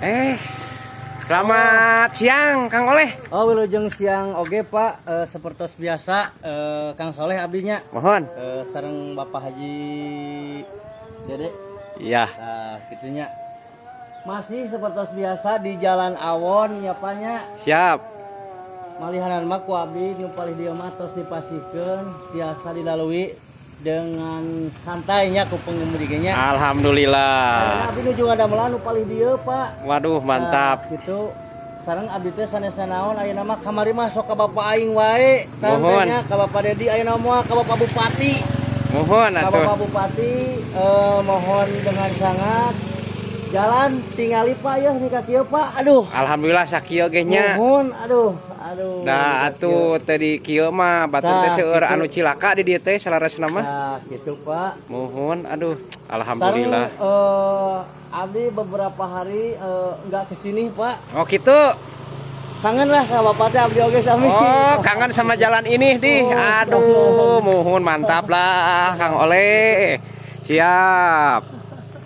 Eh, selamat siang Kang Oleh. Oh, wilujeng siang oge Pak. Seperti biasa Kang Soleh abdinya. Mohon. Sareng Bapak Haji Dede. Iya. Nah, gitunya. Masih seperti biasa di Jalan Awon nyapanya. Siap. Malihanan mah ku abdi nu palih dieu mah tos dipasihkeun tiasa dilalui dengan santainya ku pengemudinya. Alhamdulillah. Abdi nu juga ada meula nu palih dieu, Pak. Waduh, mantap. Nah, gitu. Sareng abdi teh sanesna naon ayeuna mah kamari mah sok ka Bapak aing wae. Tantenya ka Bapak Dedi ayeuna moal ka Bapak Bupati. Mohon Ka atuh. Bapak Bupati mohon dengan sangat jalan tingali Pak ya nih ka kieu Pak. Aduh. Alhamdulillah sakieu ge nya. Mohon aduh. Da atuh tadi kieu mah batur teh seueur anu cilaka di dieu teh salaresna mah. Nah, gitu Pak. Mohon aduh. Alhamdulillah. Abdi beberapa hari enggak kesini Pak. Oh gitu. Kangen lah ka Bapak teh abdi oge sami. Oh, kangen sama jalan ini di. Aduh, mohon mantap lah Kang Oleh. Siap.